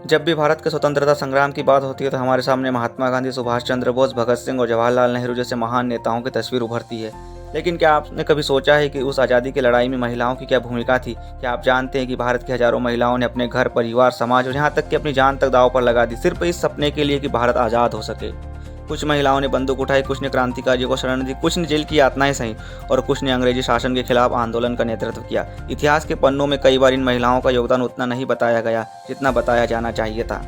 जब भी भारत के स्वतंत्रता संग्राम की बात होती है तो हमारे सामने महात्मा गांधी, सुभाष चंद्र बोस, भगत सिंह और जवाहरलाल नेहरू जैसे महान नेताओं की तस्वीर उभरती है। लेकिन क्या आपने कभी सोचा है कि उस आज़ादी की लड़ाई में महिलाओं की क्या भूमिका थी? क्या आप जानते हैं कि भारत की हजारों महिलाओं ने अपने घर, परिवार, समाज और यहाँ तक कि अपनी जान तक दांव पर लगा दी, सिर्फ इस सपने के लिए कि भारत आज़ाद हो सके। कुछ महिलाओं ने बंदूक उठाई, कुछ ने क्रांतिकारियों को शरण दी, कुछ ने जेल की यातनाएं सही और कुछ ने अंग्रेजी शासन के खिलाफ आंदोलन का नेतृत्व किया। इतिहास के पन्नों में कई बार इन महिलाओं का योगदान उतना नहीं बताया गया जितना बताया जाना चाहिए था।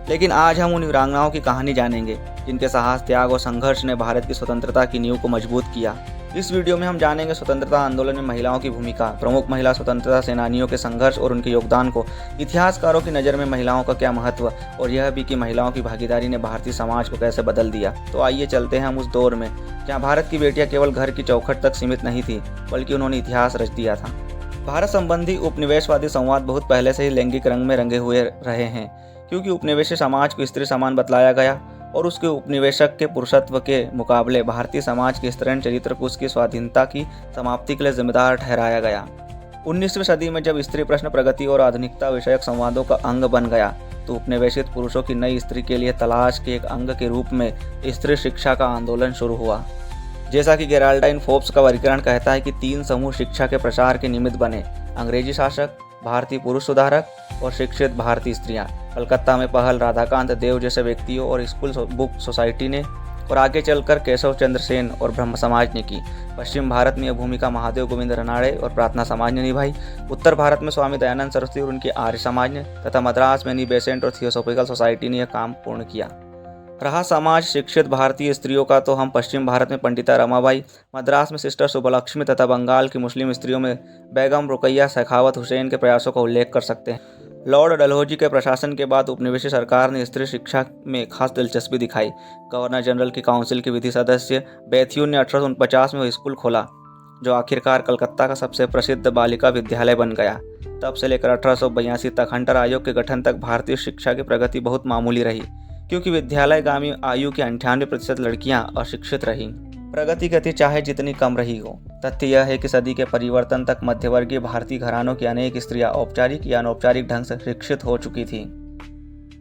लेकिन आज हम उन वीरांगनाओं की कहानी जानेंगे जिनके साहस, त्याग और संघर्ष ने भारत की स्वतंत्रता की नींव को मजबूत किया। इस वीडियो में हम जानेंगे स्वतंत्रता आंदोलन में महिलाओं की भूमिका, प्रमुख महिला स्वतंत्रता सेनानियों के संघर्ष और उनके योगदान को, इतिहासकारों की नज़र में महिलाओं का क्या महत्व और यह भी कि महिलाओं की भागीदारी ने भारतीय समाज को कैसे बदल दिया। तो आइए चलते हैं हम उस दौर में जहाँ भारत की बेटियां केवल घर की चौखट तक सीमित नहीं थी, बल्कि उन्होंने इतिहास रच दिया था। भारत संबंधी उपनिवेशवादी संवाद बहुत पहले से ही लैंगिक रंग में रंगे हुए रहे हैं, क्योंकि उपनिवेशी समाज को स्त्री समान बतलाया गया और उसके उपनिवेशक के पुरुषत्व के मुकाबले भारतीय समाज के स्त्रीण चरित्र को उसकी स्वाधीनता की समाप्ति के लिए जिम्मेदार ठहराया गया। 19वीं सदी में जब स्त्री प्रश्न प्रगति और आधुनिकता विषयक संवादों का अंग बन गया तो उपनिवेशित पुरुषों की नई स्त्री के लिए तलाश के एक अंग के रूप में स्त्री शिक्षा का आंदोलन शुरू हुआ। जैसा कि गेराल्डाइन फोर्ब्स का वर्गीकरण कहता है कि 3 समूह शिक्षा के प्रसार के निमित्त बने: अंग्रेजी शासक, भारतीय पुरुष सुधारक और शिक्षित भारतीय स्त्रियां। कलकत्ता में पहल राधाकांत देव जैसे व्यक्तियों और स्कूल बुक सोसाइटी ने और आगे चलकर केशव चंद्र सेन और ब्रह्म समाज ने की। पश्चिम भारत में यह भूमिका महादेव गोविंद रनाड़े और प्रार्थना समाज ने निभाई। उत्तर भारत में स्वामी दयानंद सरस्वती और उनकी आर्य समाज ने तथा मद्रास में नी बेसेंट और थियोसॉफिकल सोसाइटी ने यह काम पूर्ण किया। रहा समाज शिक्षित भारतीय स्त्रियों का तो हम पश्चिम भारत में पंडिता रमाबाई, मद्रास में सिस्टर सुब्बलक्ष्मी तथा बंगाल की मुस्लिम स्त्रियों में बेगम रुकैया शेखावत हुसैन के प्रयासों का उल्लेख कर सकते हैं। लॉर्ड डलहौजी के प्रशासन के बाद उपनिवेशी सरकार ने स्त्री शिक्षा में खास दिलचस्पी दिखाई। गवर्नर जनरल की काउंसिल के विधि सदस्य बेथ्यून ने 1849 में वह स्कूल खोला जो आखिरकार कलकत्ता का सबसे प्रसिद्ध बालिका विद्यालय बन गया। तब से लेकर 1882 तक हंटर आयोग के गठन तक भारतीय शिक्षा की प्रगति बहुत मामूली रही, क्योंकि विद्यालयगामी आयु की 98% लड़कियां अशिक्षित रहीं। प्रगति गति चाहे जितनी कम रही हो, तथ्य यह है कि सदी के परिवर्तन तक मध्यवर्गीय भारतीय घरानों की अनेक स्त्रियां औपचारिक या अनौपचारिक ढंग से शिक्षित हो चुकी थीं।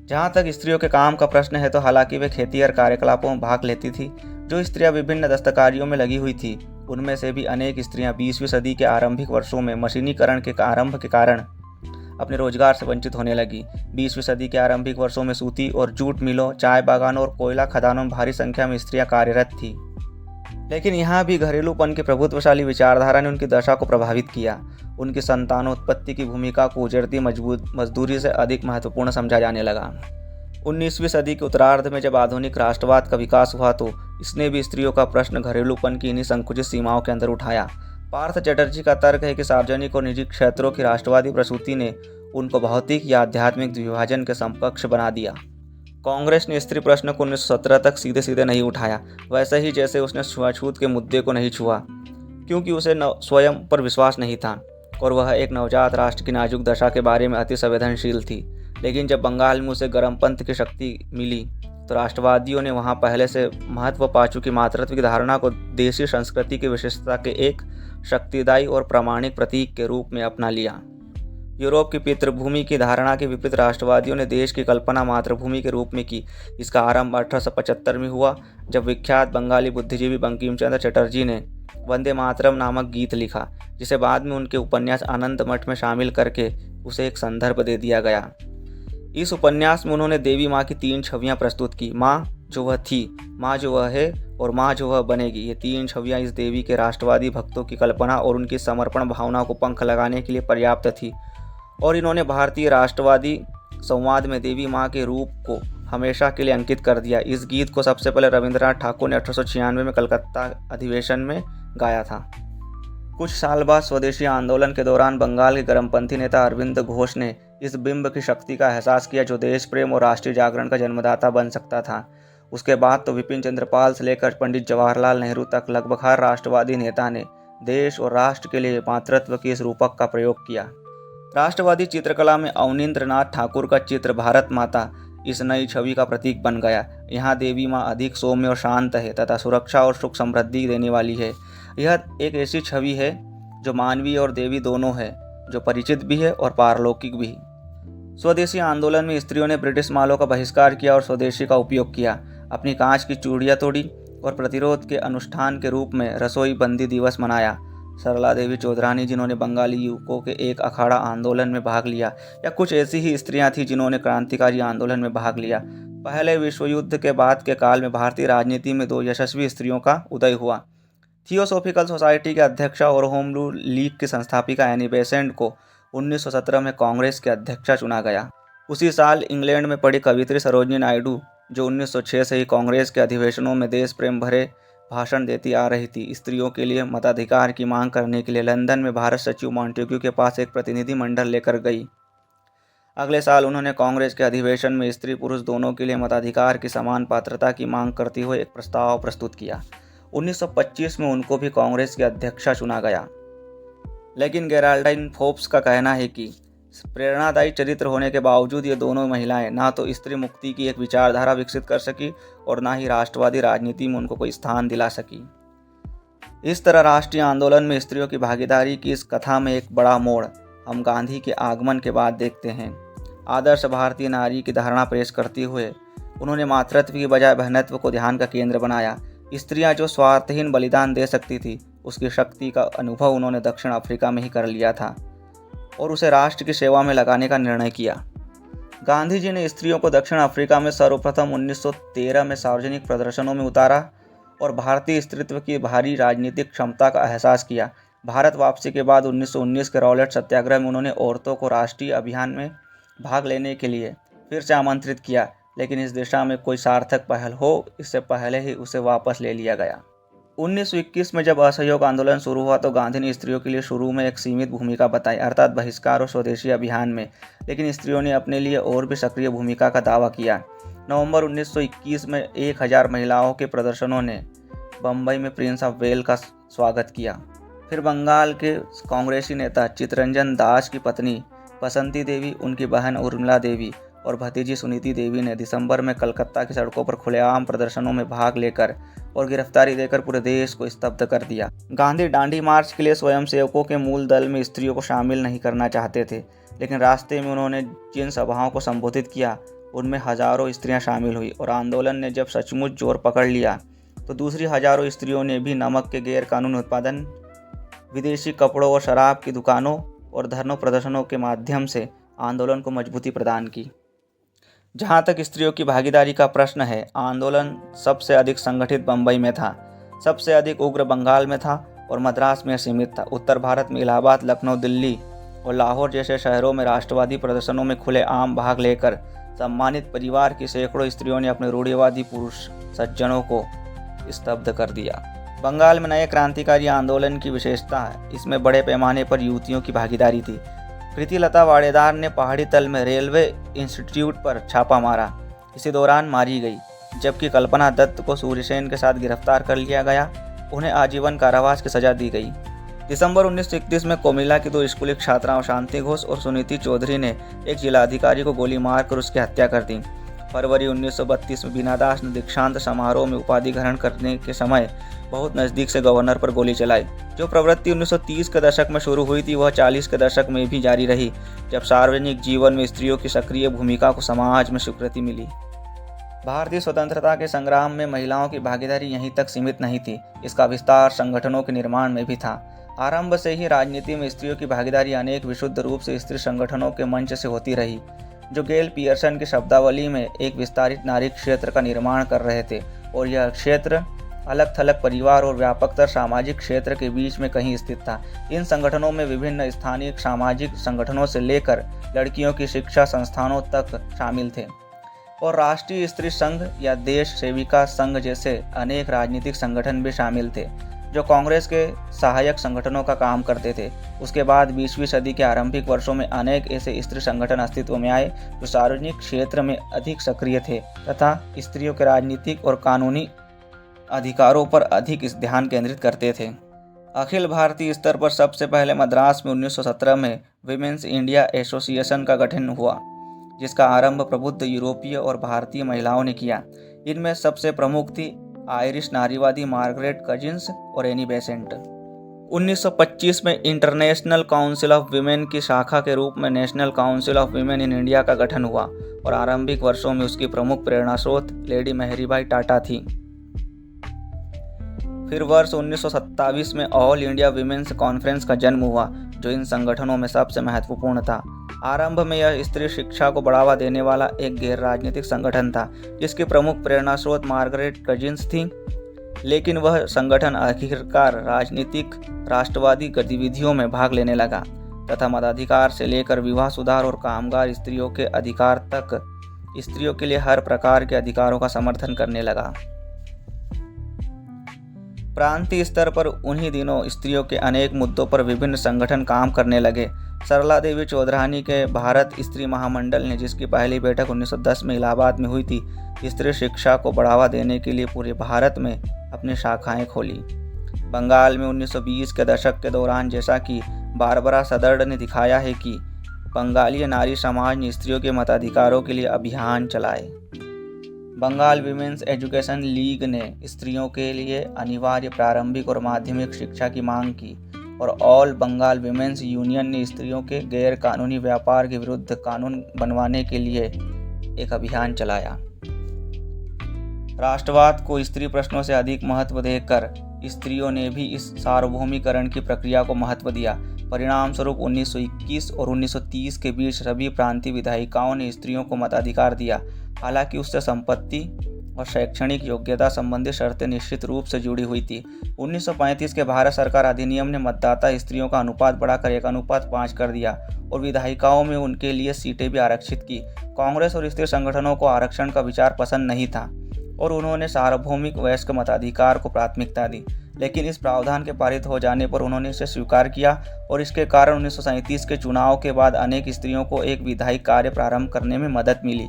जहां तक स्त्रियों के काम का प्रश्न है तो हालांकि वे खेती और कार्यकलापों में भाग लेती थी। जो स्त्रियां विभिन्न दस्तकारियों में लगी हुई थी उनमें से भी अनेक स्त्रियां 20वीं सदी के आरंभिक वर्षों में मशीनीकरण के आरंभ के कारण अपने रोजगार से वंचित होने लगी। 20वीं सदी के आरंभिक वर्षों में सूती और जूट मिलों, चाय बागानों और कोयला खदानों में भारी संख्या में स्त्रियां कार्यरत थीं। लेकिन यहाँ भी घरेलूपन की प्रभुत्वशाली विचारधारा ने उनकी दशा को प्रभावित किया। उनकी संतानोत्पत्ति की भूमिका को उजड़ती मजदूरी से अधिक महत्वपूर्ण समझा जाने लगा। 19वीं सदी के उत्तरार्ध में जब आधुनिक राष्ट्रवाद का विकास हुआ तो इसने भी स्त्रियों का प्रश्न घरेलूपन की इन्हीं संकुचित सीमाओं के अंदर उठाया। पार्थ चटर्जी का तर्क है कि सार्वजनिक और निजी क्षेत्रों की राष्ट्रवादी प्रसूति ने उनको भौतिक या आध्यात्मिक द्विभाजन के समकक्ष बना दिया। कांग्रेस ने स्त्री प्रश्न को 1917 तक सीधे सीधे नहीं उठाया, वैसे ही जैसे उसने छुआछूत के मुद्दे को नहीं छुआ, क्योंकि उसे स्वयं पर विश्वास नहीं था और वह एक नवजात राष्ट्र की नाजुक दशा के बारे में अति संवेदनशील थी। लेकिन जब बंगाल में उसे गर्मपंथ की शक्ति मिली तो राष्ट्रवादियों ने वहां पहले से महत्व पा चुकी मातृत्व की धारणा को देशी संस्कृति की विशेषता के एक शक्तिदायी और प्रामाणिक प्रतीक के रूप में अपना लिया। यूरोप की पितृभूमि की धारणा के विपरीत राष्ट्रवादियों ने देश की कल्पना मातृभूमि के रूप में की। इसका आरंभ 1875 में हुआ जब विख्यात बंगाली बुद्धिजीवी बंकिम चंद्र चटर्जी ने वंदे मातरम नामक गीत लिखा, जिसे बाद में उनके उपन्यास आनंद मठ में शामिल करके उसे एक संदर्भ दे दिया गया। इस उपन्यास में उन्होंने देवी माँ की 3 छवियां प्रस्तुत की: माँ जो वह थी, माँ जो वह है और माँ जो वह बनेगी। ये 3 छवियां इस देवी के राष्ट्रवादी भक्तों की कल्पना और उनकी समर्पण भावना को पंख लगाने के लिए पर्याप्त थी और इन्होंने भारतीय राष्ट्रवादी संवाद में देवी माँ के रूप को हमेशा के लिए अंकित कर दिया। इस गीत को सबसे पहले रविंद्रनाथ ठाकुर ने 1896 में कलकत्ता अधिवेशन में गाया था। कुछ साल बाद स्वदेशी आंदोलन के दौरान बंगाल के गर्मपंथी नेता अरविंद घोष ने इस बिंब की शक्ति का एहसास किया जो देश प्रेम और राष्ट्रीय जागरण का जन्मदाता बन सकता था। उसके बाद तो विपिन चंद्र पाल से लेकर पंडित जवाहरलाल नेहरू तक लगभग हर राष्ट्रवादी नेता ने देश और राष्ट्र के लिए मातृत्व के इस रूपक का प्रयोग किया। राष्ट्रवादी चित्रकला में अवनींद्रनाथ ठाकुर का चित्र भारत माता इस नई छवि का प्रतीक बन गया। यहाँ देवी माँ अधिक सौम्य और शांत है तथा सुरक्षा और सुख समृद्धि देने वाली है। यह एक ऐसी छवि है जो मानवीय और देवी दोनों है, जो परिचित भी है और पारलौकिक भी। स्वदेशी आंदोलन में स्त्रियों ने ब्रिटिश मालों का बहिष्कार किया और स्वदेशी का उपयोग किया। अपनी कांच की चूड़ियाँ तोड़ी और प्रतिरोध के अनुष्ठान के रूप में रसोई बंदी दिवस मनाया। सरला देवी चौधरानी, जिन्होंने बंगाली युवकों के एक अखाड़ा आंदोलन में भाग लिया, या कुछ ऐसी ही स्त्रियां थीं जिन्होंने क्रांतिकारी आंदोलन में भाग लिया। पहले विश्व युद्ध के बाद के काल में भारतीय राजनीति में दो यशस्वी स्त्रियों का उदय हुआ। थियोसॉफिकल सोसाइटी के अध्यक्षा और होम रूल लीग की संस्थापिका एनी बेसेंट को 1917 में कांग्रेस के अध्यक्षा चुना गया। उसी साल इंग्लैंड में पढ़ी कवियत्री सरोजिनी नायडू, जो 1906 से ही कांग्रेस के अधिवेशनों में देश प्रेम भरे भाषण देती आ रही थी, स्त्रियों के लिए मताधिकार की मांग करने के लिए लंदन में भारत सचिव मॉन्टेग्यू के पास एक प्रतिनिधि मंडल लेकर गई। अगले साल उन्होंने कांग्रेस के अधिवेशन में स्त्री पुरुष दोनों के लिए मताधिकार की समान पात्रता की मांग करते हुए एक प्रस्ताव प्रस्तुत किया। 1925 में उनको भी कांग्रेस के अध्यक्षा चुना गया। लेकिन गेराल्डाइन फोर्ब्स का कहना है कि प्रेरणादायी चरित्र होने के बावजूद ये दोनों महिलाएं ना तो स्त्री मुक्ति की एक विचारधारा विकसित कर सकी और ना ही राष्ट्रवादी राजनीति में उनको कोई स्थान दिला सकी। इस तरह राष्ट्रीय आंदोलन में स्त्रियों की भागीदारी की इस कथा में एक बड़ा मोड़ हम गांधी के आगमन के बाद देखते हैं। आदर्श भारतीय नारी की धारणा पेश करते हुए उन्होंने मातृत्व की बजाय बहनत्व को ध्यान का केंद्र बनाया। स्त्रियां जो स्वार्थहीन बलिदान दे सकती थी, उसकी शक्ति का अनुभव उन्होंने दक्षिण अफ्रीका में ही कर लिया था और उसे राष्ट्र की सेवा में लगाने का निर्णय किया। गांधी जी ने स्त्रियों को दक्षिण अफ्रीका में सर्वप्रथम 1913 में सार्वजनिक प्रदर्शनों में उतारा और भारतीय स्त्रीत्व की भारी राजनीतिक क्षमता का एहसास किया। भारत वापसी के बाद 1919 के रॉलेट सत्याग्रह में उन्होंने औरतों को राष्ट्रीय अभियान में भाग लेने के लिए फिर से आमंत्रित किया, लेकिन इस दिशा में कोई सार्थक पहल हो इससे पहले ही उसे वापस ले लिया गया। 1921 में जब असहयोग आंदोलन शुरू हुआ तो गांधी ने स्त्रियों के लिए शुरू में एक सीमित भूमिका बताई, अर्थात बहिष्कार और स्वदेशी अभियान में, लेकिन स्त्रियों ने अपने लिए और भी सक्रिय भूमिका का दावा किया। नवंबर 1921 में 1000 महिलाओं के प्रदर्शनों ने बम्बई में प्रिंस ऑफ वेल का स्वागत किया। फिर बंगाल के कांग्रेसी नेता चित्तरंजन दास की पत्नी बसंती देवी, उनकी बहन उर्मिला देवी और भतीजी सुनीति देवी ने दिसंबर में कलकत्ता की सड़कों पर खुलेआम प्रदर्शनों में भाग लेकर और गिरफ्तारी देकर पूरे देश को स्तब्ध कर दिया। गांधी दांडी मार्च के लिए स्वयंसेवकों के मूल दल में स्त्रियों को शामिल नहीं करना चाहते थे, लेकिन रास्ते में उन्होंने जिन सभाओं को संबोधित किया उनमें हजारों स्त्रियां शामिल हुई और आंदोलन ने जब सचमुच जोर पकड़ लिया तो दूसरी हजारों स्त्रियों ने भी नमक के गैर कानूनी उत्पादन, विदेशी कपड़ों और शराब की दुकानों और धरनों प्रदर्शनों के माध्यम से आंदोलन को मजबूती प्रदान की। जहाँ तक स्त्रियों की भागीदारी का प्रश्न है, आंदोलन सबसे अधिक संगठित बम्बई में था, सबसे अधिक उग्र बंगाल में था और मद्रास में सीमित था। उत्तर भारत में इलाहाबाद, लखनऊ, दिल्ली और लाहौर जैसे शहरों में राष्ट्रवादी प्रदर्शनों में खुलेआम भाग लेकर सम्मानित परिवार की सैकड़ों स्त्रियों ने अपने रूढ़िवादी पुरुष सज्जनों को स्तब्ध कर दिया। बंगाल में नए क्रांतिकारी आंदोलन की विशेषता है, इसमें बड़े पैमाने पर युवतियों की भागीदारी थी। प्रीतिलता वाडेदार ने पहाड़ी तल में रेलवे इंस्टीट्यूट पर छापा मारा, इसी दौरान मारी गई, जबकि कल्पना दत्त को सूर्यसेन के साथ गिरफ्तार कर लिया गया। उन्हें आजीवन कारावास की सजा दी गई। दिसंबर 1931 में कोमिला की 2 स्कूली छात्राओं शांति घोष और सुनीति चौधरी ने एक जिलाधिकारी को गोली मारकर उसकी हत्या कर दी। फरवरी 1932 में बीना दास ने दीक्षांत समारोह में उपाधि ग्रहण करने के समय बहुत नज़दीक से गवर्नर पर गोली चलाई। जो प्रवृत्ति 1930 के दशक में शुरू हुई थी वह 40 के दशक में भी जारी रही, जब सार्वजनिक जीवन में स्त्रियों की सक्रिय भूमिका को समाज में स्वीकृति मिली। भारतीय स्वतंत्रता के संग्राम में महिलाओं की भागीदारी यहीं तक सीमित नहीं थी, इसका विस्तार संगठनों के निर्माण में भी था। आरंभ से ही राजनीति में स्त्रियों की भागीदारी अनेक विशुद्ध रूप से स्त्री संगठनों के मंच से होती रही, जो गेल पियर्सन की शब्दावली में एक विस्तारित नारी क्षेत्र का निर्माण कर रहे थे, और यह क्षेत्र अलग थलग परिवार और व्यापकतर सामाजिक क्षेत्र के बीच में कहीं स्थित था। इन संगठनों में विभिन्न स्थानीय सामाजिक संगठनों से लेकर लड़कियों की शिक्षा संस्थानों तक शामिल थे, और राष्ट्रीय स्त्री संघ या देश सेविका संघ जैसे अनेक राजनीतिक संगठन भी शामिल थे, जो कांग्रेस के सहायक संगठनों का काम करते थे। उसके बाद 20वीं सदी के आरंभिक वर्षों में अनेक ऐसे स्त्री संगठन अस्तित्व में आए जो सार्वजनिक क्षेत्र में अधिक सक्रिय थे तथा स्त्रियों के राजनीतिक और कानूनी अधिकारों पर अधिक ध्यान केंद्रित करते थे। अखिल भारतीय स्तर पर सबसे पहले मद्रास में 1917 में विमेंस इंडिया एसोसिएशन का गठन हुआ, जिसका आरंभ प्रबुद्ध यूरोपीय और भारतीय महिलाओं ने किया। इनमें सबसे प्रमुख थी आयरिश नारीवादी मार्गरेट कजिन्स और एनी बेसेंट। 1925 में इंटरनेशनल काउंसिल ऑफ वीमेन की शाखा के रूप में national council of women in India का गठन हुआ और आरंभिक वर्षों में उसकी प्रमुख प्रेरणा स्रोत लेडी मेहरीबाई टाटा थी। फिर वर्ष 1927 में ऑल इंडिया वीमेन्स कॉन्फ्रेंस का जन्म हुआ, जो इन संगठनों में सबसे महत्वपूर्ण था। आरंभ में यह स्त्री शिक्षा को बढ़ावा देने वाला एक गैर राजनीतिक संगठन था, जिसकी प्रमुख प्रेरणा स्रोत मार्गरेट कजिन्स थी, लेकिन वह संगठन आखिरकार राजनीतिक राष्ट्रवादी गतिविधियों में भाग लेने लगा तथा मताधिकार से लेकर विवाह सुधार और कामगार स्त्रियों के अधिकार तक स्त्रियों के लिए हर प्रकार के अधिकारों का समर्थन करने लगा। प्रांतीय स्तर पर उन्हीं दिनों स्त्रियों के अनेक मुद्दों पर विभिन्न संगठन काम करने लगे। सरला देवी चौधरानी के भारत स्त्री महामंडल ने, जिसकी पहली बैठक 1910 में इलाहाबाद में हुई थी, स्त्री शिक्षा को बढ़ावा देने के लिए पूरे भारत में अपनी शाखाएं खोली। बंगाल में 1920 के दशक के दौरान, जैसा कि बारबरा सदर्ड ने दिखाया है कि बंगाली नारी समाज ने स्त्रियों के मताधिकारों के लिए अभियान चलाए। बंगाल विमेंस एजुकेशन लीग ने स्त्रियों के लिए अनिवार्य प्रारंभिक और माध्यमिक शिक्षा की मांग की और ऑल बंगाल विमेंस यूनियन ने स्त्रियों के गैर कानूनी व्यापार के विरुद्ध कानून बनवाने के लिए एक अभियान चलाया। राष्ट्रवाद को स्त्री प्रश्नों से अधिक महत्व देकर स्त्रियों ने भी इस सार्वभौमिकरण की प्रक्रिया को महत्व दिया। परिणाम स्वरूप 1921 और 1930 के बीच सभी प्रांतीय विधायिकाओं ने स्त्रियों को मताधिकार दिया। हालांकि उससे संपत्ति और शैक्षणिक योग्यता संबंधी शर्तें निश्चित रूप से जुड़ी हुई थी। 1935 के भारत सरकार अधिनियम ने मतदाता स्त्रियों का अनुपात बढ़ाकर 1:5 कर दिया और विधायिकाओं में उनके लिए सीटें भी आरक्षित की। कांग्रेस और स्त्री संगठनों को आरक्षण का विचार पसंद नहीं था और उन्होंने सार्वभौमिक वयस्क मताधिकार को प्राथमिकता दी, लेकिन इस प्रावधान के पारित हो जाने पर उन्होंने इसे स्वीकार किया और इसके कारण 1937 के चुनाव के बाद अनेक स्त्रियों को एक विधायिक कार्य प्रारंभ करने में मदद मिली।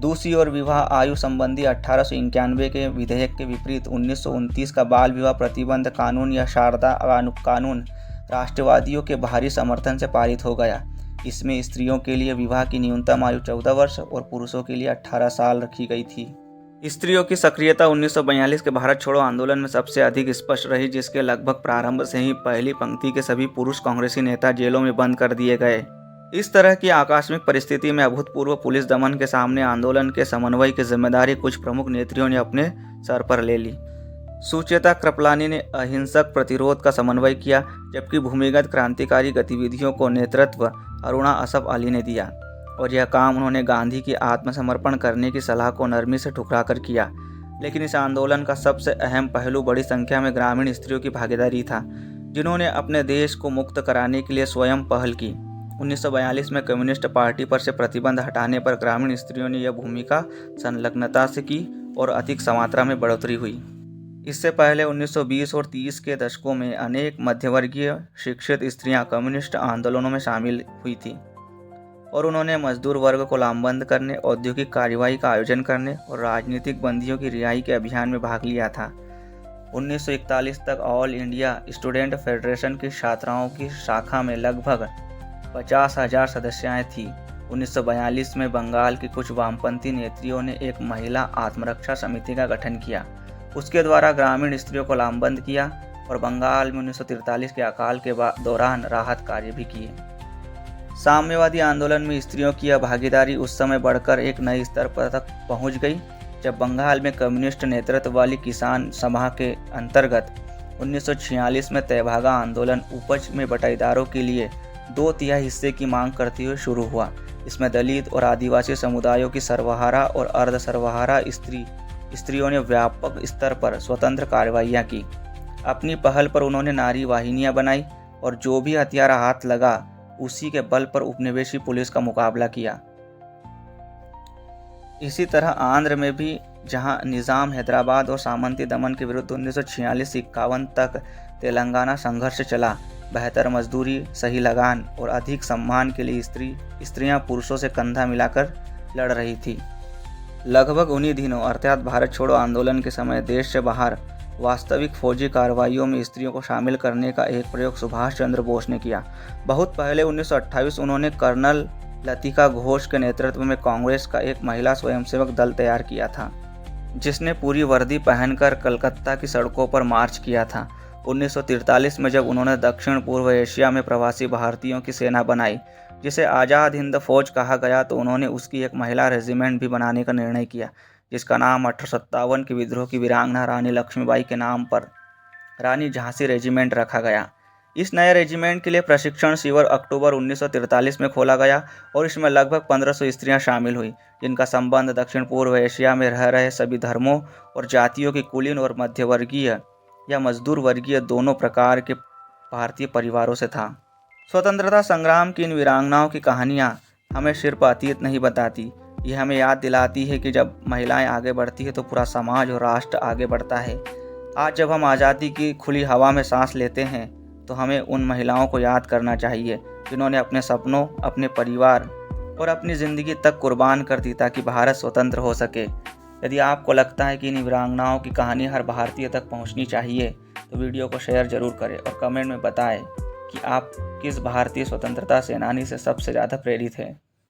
दूसरी ओर विवाह आयु संबंधी 1891 के विधेयक के विपरीत 1929 का बाल विवाह प्रतिबंध कानून या शारदा कानून राष्ट्रवादियों के भारी समर्थन से पारित हो गया। इसमें स्त्रियों के लिए विवाह की न्यूनतम आयु 14 वर्ष और पुरुषों के लिए 18 साल रखी गई थी। स्त्रियों की सक्रियता 1942 के भारत छोड़ो आंदोलन में सबसे अधिक स्पष्ट रही, जिसके लगभग प्रारंभ से ही पहली पंक्ति के सभी पुरुष कांग्रेसी नेता जेलों में बंद कर दिए गए। इस तरह की आकस्मिक परिस्थिति में अभूतपूर्व पुलिस दमन के सामने आंदोलन के समन्वय की जिम्मेदारी कुछ प्रमुख नेत्रियों ने अपने सर पर ले ली। सुचेता कृपलानी ने अहिंसक प्रतिरोध का समन्वय किया, जबकि भूमिगत क्रांतिकारी गतिविधियों को नेतृत्व अरुणा असफ अली ने दिया और यह काम उन्होंने गांधी की आत्मसमर्पण करने की सलाह को नरमी से ठुकराकर किया। लेकिन इस आंदोलन का सबसे अहम पहलू बड़ी संख्या में ग्रामीण स्त्रियों की भागीदारी था, जिन्होंने अपने देश को मुक्त कराने के लिए स्वयं पहल की। 1942 में कम्युनिस्ट पार्टी पर से प्रतिबंध हटाने पर ग्रामीण स्त्रियों ने यह भूमिका संलग्नता से की और अधिक मात्रा में बढ़ोतरी हुई। इससे पहले 1920 और 30 के दशकों में अनेक मध्यवर्गीय शिक्षित स्त्रियां कम्युनिस्ट आंदोलनों में शामिल हुई थी और उन्होंने मजदूर वर्ग को लामबंद करने, औद्योगिक कार्रवाई का आयोजन करने और राजनीतिक बंदियों की रिहाई के अभियान में भाग लिया था। 1941 तक ऑल इंडिया स्टूडेंट फेडरेशन की छात्राओं की शाखा में लगभग 50,000 सदस्याएं थीं। 1942 में बंगाल की कुछ वामपंथी नेत्रियों ने एक महिला आत्मरक्षा समिति का गठन किया। उसके द्वारा ग्रामीण स्त्रियों को लामबंद किया और बंगाल में 1943 के अकाल के दौरान राहत कार्य भी किए। साम्यवादी आंदोलन में स्त्रियों की यह भागीदारी उस समय बढ़कर एक नए स्तर पर तक पहुंच गई, जब बंगाल में कम्युनिस्ट नेतृत्व वाली किसान सभा के अंतर्गत 1946 में तेभागा आंदोलन उपज में बटाईदारों के लिए 2/3 हिस्से की मांग करते हुए शुरू हुआ। इसमें दलित और आदिवासी समुदायों की सर्वहारा और अर्ध सर्वहारा स्त्रियों ने व्यापक स्तर पर स्वतंत्र कार्रवाइयाँ की। अपनी पहल पर उन्होंने नारी वाहिनियाँ बनाई और जो भी हथियार हाथ लगा उसी के बल पर उपनिवेशी पुलिस का मुकाबला किया। इसी तरह आंध्र में भी, जहां निजाम हैदराबाद और सामंती दमन के विरुद्ध 1946 से 51 तक तेलंगाना संघर्ष चला, बेहतर मजदूरी, सही लगान और अधिक सम्मान के लिए स्त्रियां पुरुषों से कंधा मिलाकर लड़ रही थी। लगभग उन्हीं दिनों अर्थात भारत छोड़ो आंदोलन के समय देश से बाहर वास्तविक फौजी कार्रवाइयों में स्त्रियों को शामिल करने का एक प्रयोग सुभाष चंद्र बोस ने किया। बहुत पहले 1928 उन्होंने कर्नल लतिका घोष के नेतृत्व में कांग्रेस का एक महिला स्वयंसेवक दल तैयार किया था, जिसने पूरी वर्दी पहनकर कलकत्ता की सड़कों पर मार्च किया था। 1943 में जब उन्होंने दक्षिण पूर्व एशिया में प्रवासी भारतीयों की सेना बनाई, जिसे आज़ाद हिंद फौज कहा गया, तो उन्होंने उसकी एक महिला रेजिमेंट भी बनाने का निर्णय किया, जिसका नाम 1857 के विद्रोह की वीरांगना रानी लक्ष्मीबाई के नाम पर रानी झांसी रेजिमेंट रखा गया। इस नए रेजिमेंट के लिए प्रशिक्षण शिविर अक्टूबर 1943 में खोला गया और इसमें लगभग 1500 स्त्रियां शामिल हुई, जिनका संबंध दक्षिण पूर्व एशिया में रह रहे सभी धर्मों और जातियों के कुलीन और मध्यवर्गीय या मजदूर वर्गीय दोनों प्रकार के भारतीय परिवारों से था। स्वतंत्रता संग्राम की इन वीरांगनाओं की कहानियाँ हमें सिर्फ अतीत नहीं बताती, ये हमें याद दिलाती है कि जब महिलाएं आगे बढ़ती है तो पूरा समाज और राष्ट्र आगे बढ़ता है। आज जब हम आज़ादी की खुली हवा में सांस लेते हैं तो हमें उन महिलाओं को याद करना चाहिए जिन्होंने अपने सपनों, अपने परिवार और अपनी ज़िंदगी तक कुर्बान कर दी ताकि भारत स्वतंत्र हो सके। यदि आपको लगता है कि इन वीरांगनाओं की कहानी हर भारतीय तक पहुंचनी चाहिए तो वीडियो को शेयर जरूर करें और कमेंट में बताएं कि आप किस भारतीय स्वतंत्रता सेनानी से सबसे ज़्यादा प्रेरित हैं।